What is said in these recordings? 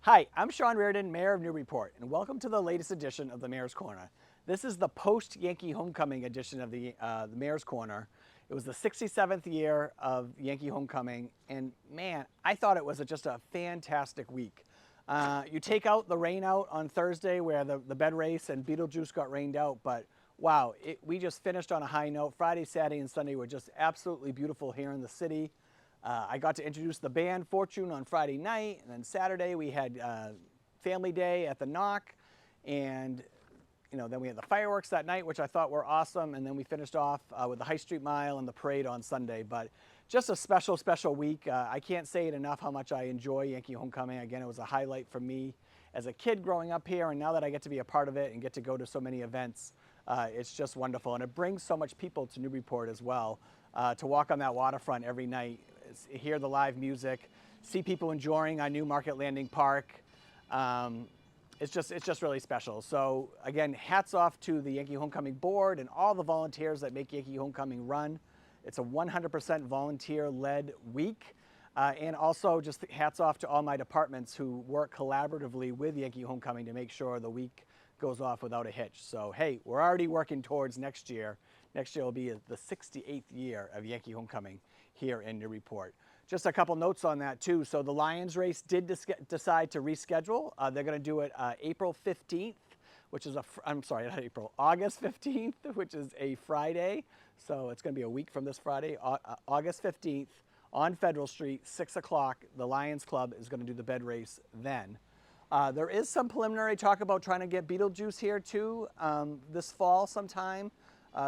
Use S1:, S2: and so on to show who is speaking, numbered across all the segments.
S1: Hi, I'm Sean Reardon, Mayor of Newburyport, and welcome to the latest edition of the Mayor's Corner. This is the post-Yankee homecoming edition of the Mayor's Corner. It was the 67th year of Yankee homecoming, and man, I thought it was just a fantastic week. You take out the rain out on Thursday where the bed race and Beetlejuice got rained out, but wow, we just finished on a high note. Friday, Saturday, and Sunday were just absolutely beautiful here in the city. I got to introduce the band Fortune on Friday night, and then Saturday we had Family Day at the Knock, and then we had the fireworks that night, which I thought were awesome, and then we finished off with the High Street Mile and the parade on Sunday. But just a special, special week. I can't say it enough how much I enjoy Yankee Homecoming. Again, it was a highlight for me as a kid growing up here, and now that I get to be a part of it and get to go to so many events, it's just wonderful. And it brings so much people to Newburyport as well, to walk on that waterfront every night, hear the live music, see people enjoying our new Market Landing Park. It's just really special. So again, hats off to the Yankee Homecoming Board and all the volunteers that make Yankee Homecoming run. It's a 100% volunteer-led week. And also just hats off to all my departments who work collaboratively with Yankee Homecoming to make sure the week goes off without a hitch. So hey, we're already working towards next year. Next year will be the 68th year of Yankee Homecoming here in Newburyport. Just a couple notes on that too. So the Lions race did decide to reschedule. They're going to do it April 15th, which is August 15th, which is a Friday. So it's going to be a week from this Friday, August 15th on Federal Street, 6 o'clock. The Lions Club is going to do the bed race then. There is some preliminary talk about trying to get Beetlejuice here too this fall sometime.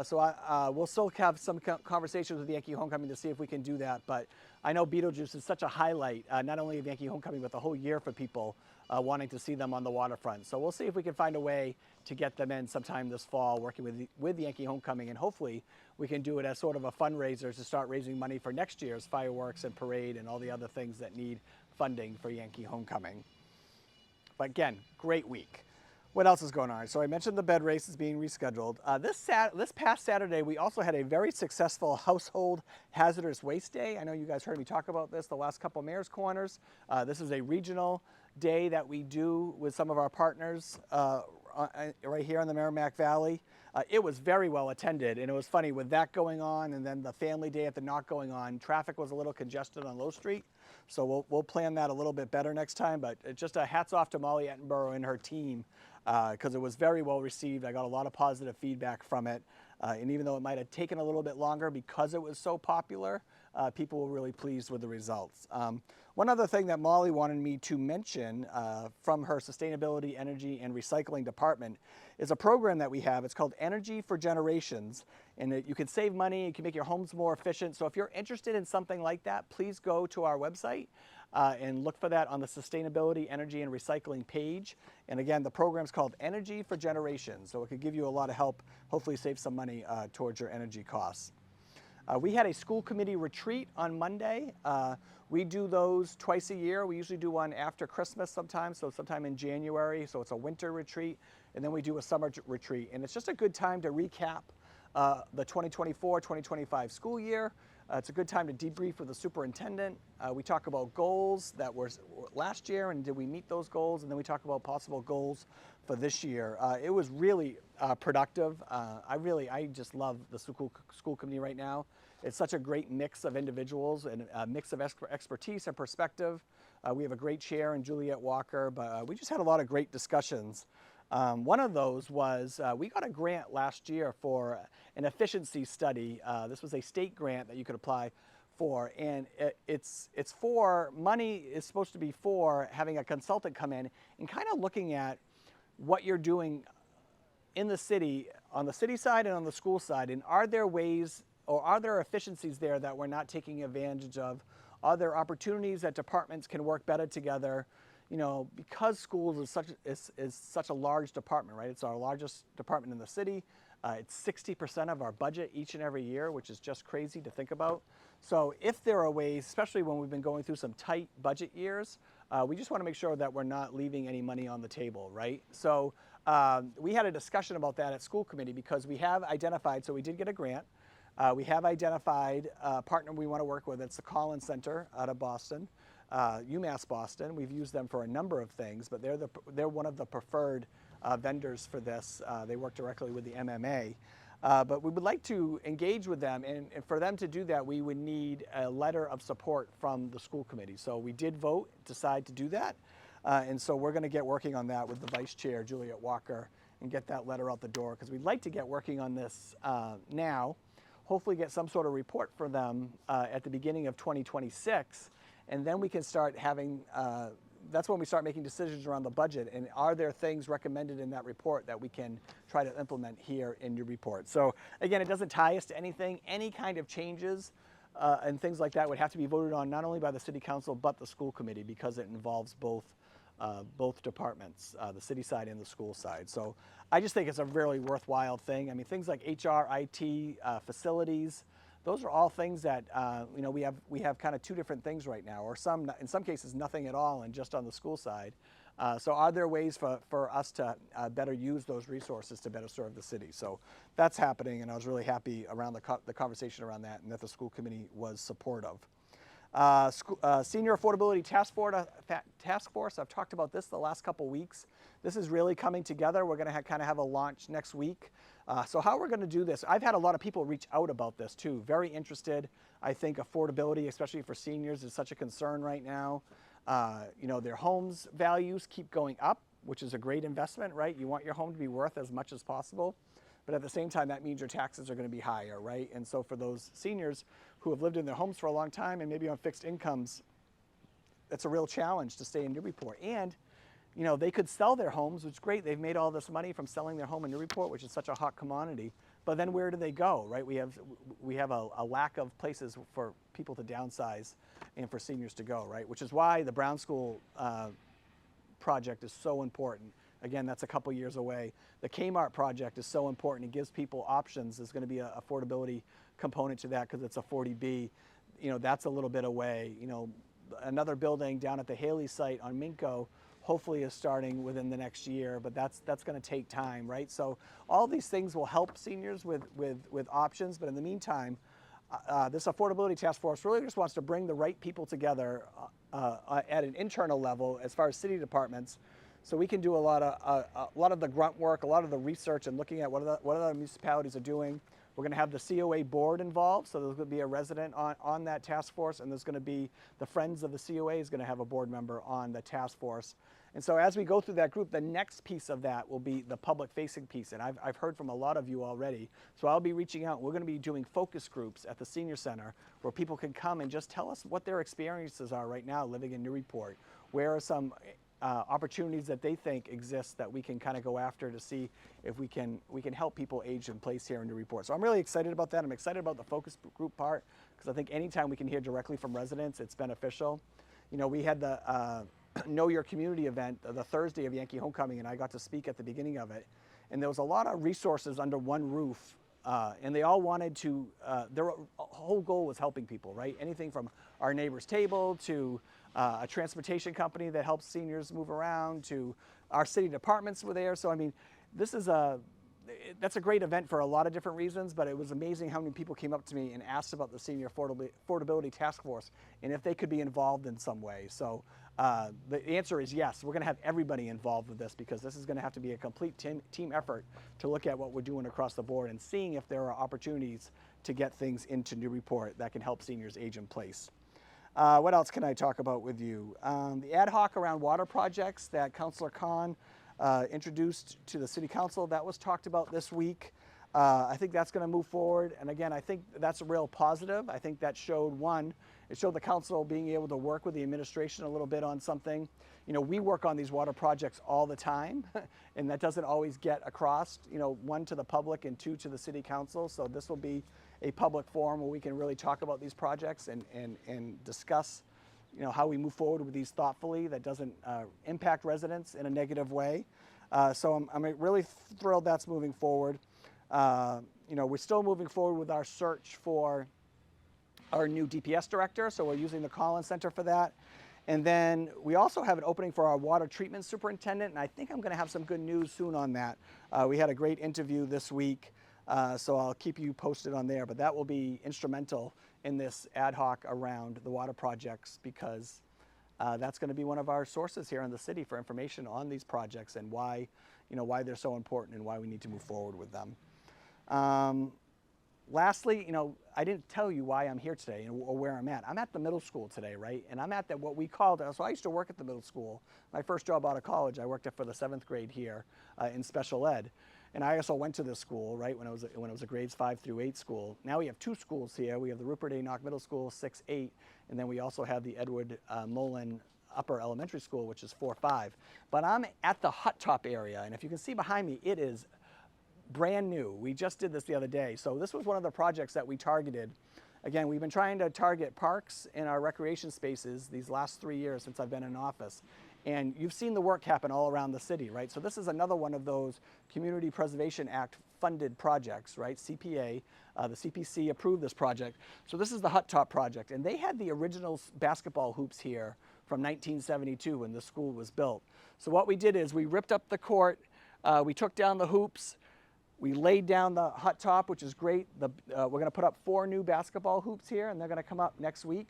S1: So we'll still have some conversations with Yankee Homecoming to see if we can do that. But I know Beetlejuice is such a highlight, not only of Yankee Homecoming, but the whole year for people wanting to see them on the waterfront. So we'll see if we can find a way to get them in sometime this fall, working with Yankee Homecoming. And hopefully we can do it as sort of a fundraiser to start raising money for next year's fireworks and parade and all the other things that need funding for Yankee Homecoming. But again, great week. What else is going on? So I mentioned the bed race is being rescheduled. This past Saturday, we also had a very successful Household Hazardous Waste Day. I know you guys heard me talk about this the last couple Mayor's Corners. This is a regional day that we do with some of our partners right here in the Merrimack Valley. It was very well attended, and it was funny with that going on and then the Family Day at the Knock going on. Traffic was a little congested on Low Street, so we'll plan that a little bit better next time. But just a hats off to Molly Attenborough and her team, because it was very well received. I got a lot of positive feedback from it. And even though it might have taken a little bit longer because it was so popular, people were really pleased with the results. One other thing that Molly wanted me to mention from her Sustainability, Energy, and Recycling Department is a program that we have. It's called Energy for Generations, and you can save money, you can make your homes more efficient. So if you're interested in something like that, please go to our website and look for that on the Sustainability, Energy, and Recycling page. And again, the program's called Energy for Generations, so it could give you a lot of help, hopefully save some money towards your energy costs. We had a school committee retreat on Monday. We do those twice a year. We usually do one after Christmas sometimes, so sometime in January. So it's a winter retreat, and then we do a summer retreat. And it's just a good time to recap the 2024-2025 school year. It's a good time to debrief with the superintendent. We talk about goals that were last year and did we meet those goals, and then we talk about possible goals for this year. It was really productive. I just love the school committee right now. It's such a great mix of individuals and a mix of expertise and perspective. We have a great chair in Juliet Walker, but we just had a lot of great discussions. One of those was we got a grant last year for an efficiency study. This was a state grant that you could apply for, and it's for money is supposed to be for having a consultant come in and kind of looking at what you're doing in the city, on the city side and on the school side, and are there ways or are there efficiencies there that we're not taking advantage of? Are there opportunities that departments can work better together? Because schools is such a large department, right? It's our largest department in the city. It's 60% of our budget each and every year, which is just crazy to think about. So if there are ways, especially when we've been going through some tight budget years, we just want to make sure that we're not leaving any money on the table, right? So we had a discussion about that at school committee because we have identified, so we did get a grant. We have identified a partner we want to work with. It's the Collins Center out of Boston. UMass Boston. We've used them for a number of things, but they're one of the preferred vendors for this. They work directly with the MMA. But we would like to engage with them, and for them to do that, we would need a letter of support from the school committee. So we did decide to do that, and so we're going to get working on that with the vice chair, Juliet Walker, and get that letter out the door, because we'd like to get working on this now, hopefully get some sort of report for them at the beginning of 2026, and then we can start having that's when we start making decisions around the budget, and are there things recommended in that report that we can try to implement here in Newburyport. So again, it doesn't tie us to anything. Any kind of changes and things like that would have to be voted on not only by the city council but the school committee, because it involves both departments, the city side and the school side. So I just think it's a really worthwhile thing. I mean, things like HR, IT, facilities, those are all things that we have kind of two different things right now, or in some cases nothing at all, and just on the school side. So are there ways for us to better use those resources to better serve the city? So that's happening, and I was really happy around the conversation around that, and that the school committee was supportive. Senior Affordability Task Force, I've talked about this the last couple weeks. This is really coming together. We're going to kind of have a launch next week. So how we're going to do this, I've had a lot of people reach out about this too, very interested. I think affordability, especially for seniors, is such a concern right now. Their homes values keep going up, which is a great investment, right? You want your home to be worth as much as possible. But at the same time, that means your taxes are going to be higher, right? And so for those seniors who have lived in their homes for a long time and maybe on fixed incomes, it's a real challenge to stay in Newburyport. And they could sell their homes, which is great. They've made all this money from selling their home in Newburyport, which is such a hot commodity. But then where do they go, right? We have a lack of places for people to downsize and for seniors to go, right? Which is why the Brown School project is so important. Again, that's a couple years away. The Kmart project is so important. It gives people options. There's going to be an affordability component to that because it's a 40B. That's a little bit away. Another building down at the Haley site on Minko hopefully is starting within the next year, but that's going to take time, right? So all these things will help seniors with options, but in the meantime, this Affordability Task Force really just wants to bring the right people together at an internal level as far as city departments, so we can do a lot of the grunt work, a lot of the research, and looking at what other municipalities are doing. We're going to have the COA board involved, so there's going to be a resident on that task force, and there's going to be the Friends of the COA is going to have a board member on the task force. And so as we go through that group, the next piece of that will be the public-facing piece, and I've heard from a lot of you already. So I'll be reaching out. We're going to be doing focus groups at the senior center where people can come and just tell us what their experiences are right now living in Newburyport. Where are some opportunities that they think exist that we can kind of go after to see if we can help people age in place here in Newburyport. So I'm really excited about that. I'm excited about the focus group part because I think anytime we can hear directly from residents, it's beneficial. We had the Know Your Community event the Thursday of Yankee Homecoming, and I got to speak at the beginning of it. And there was a lot of resources under one roof, and they all wanted to, their whole goal was helping people, right? Anything from our neighbor's table to a transportation company that helps seniors move around to our city departments were there. So, I mean, that's a great event for a lot of different reasons, but it was amazing how many people came up to me and asked about the Senior Affordability Task Force and if they could be involved in some way. So the answer is yes. We're going to have everybody involved with this because this is going to have to be a complete team effort to look at what we're doing across the board and seeing if there are opportunities to get things into Newburyport that can help seniors age in place. What else can I talk about with you? The ad hoc around water projects that Councilor Khan introduced to the City Council, that was talked about this week. I think that's going to move forward. And again, I think that's a real positive. I think that showed it showed the council being able to work with the administration a little bit on something. We work on these water projects all the time, and that doesn't always get across, one to the public and two to the City Council. So this will be a public forum where we can really talk about these projects and discuss how we move forward with these thoughtfully that doesn't impact residents in a negative way. So I'm really thrilled that's moving forward. We're still moving forward with our search for our new DPS director, so we're using the Collins Center for that. And then we also have an opening for our water treatment superintendent, and I think I'm going to have some good news soon on that. We had a great interview this week, so I'll keep you posted on there, but that will be instrumental in this ad hoc around the water projects because that's going to be one of our sources here in the city for information on these projects and why, why they're so important and why we need to move forward with them. Lastly, I didn't tell you why I'm here today or where I'm at. I'm at the middle school today, right? And I'm at what we called, so I used to work at the middle school. My first job out of college, I worked for the 7th grade here in special ed. And I also went to this school, right, when it was a grades 5 through 8 school. Now we have 2 schools here. We have the Rupert A. Knock Middle School, 6-8, and then we also have the Edward Mullen Upper Elementary School, which is 4-5. But I'm at the hut top area, and if you can see behind me, it is brand new. We just did this the other day. So this was one of the projects that we targeted. Again, we've been trying to target parks and our recreation spaces these last 3 years since I've been in office. And you've seen the work happen all around the city, right? So this is another one of those Community Preservation Act funded projects, right? CPA, the CPC approved this project. So this is the Hut Top project. And they had the original basketball hoops here from 1972 when the school was built. So what we did is we ripped up the court, we took down the hoops, we laid down the hut top, which is great. We're going to put up 4 new basketball hoops here, and they're going to come up next week.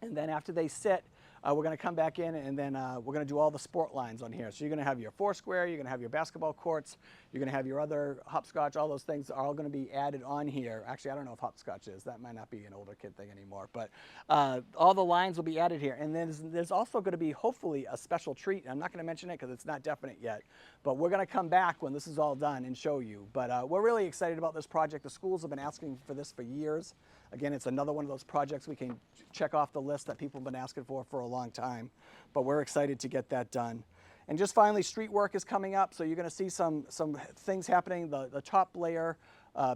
S1: And then after they sit, we're going to come back in, and then we're going to do all the sport lines on here. So you're going to have your 4-square, you're going to have your basketball courts, you're going to have your other hopscotch, all those things are all going to be added on here. Actually, I don't know if hopscotch is. That might not be an older kid thing anymore. But all the lines will be added here. And then there's also going to be, hopefully, a special treat. I'm not going to mention it because it's not definite yet. But we're going to come back when this is all done and show you. But we're really excited about this project. The schools have been asking for this for years. Again, it's another one of those projects we can check off the list that people have been asking for a long time. But we're excited to get that done. And just finally, street work is coming up, so you're going to see some things happening. The top layer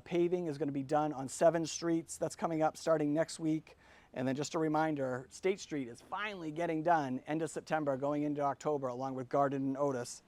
S1: paving is going to be done on 7 streets. That's coming up starting next week. And then just a reminder, State Street is finally getting done end of September, going into October, along with Garden and Otis.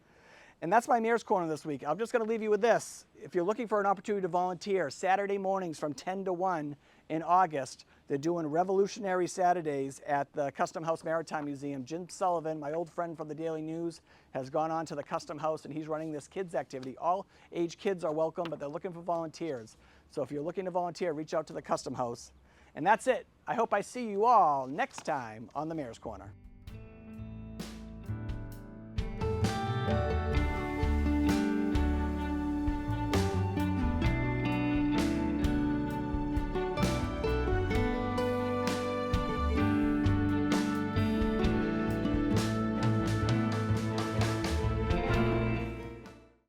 S1: And that's my Mayor's Corner this week. I'm just going to leave you with this. If you're looking for an opportunity to volunteer, Saturday mornings from 10 to 1 in August, they're doing Revolutionary Saturdays at the Custom House Maritime Museum. Jim Sullivan, my old friend from the Daily News, has gone on to the Custom House, and he's running this kids activity. All age kids are welcome, but they're looking for volunteers. So if you're looking to volunteer, reach out to the Custom House. And that's it. I hope I see you all next time on the Mayor's Corner.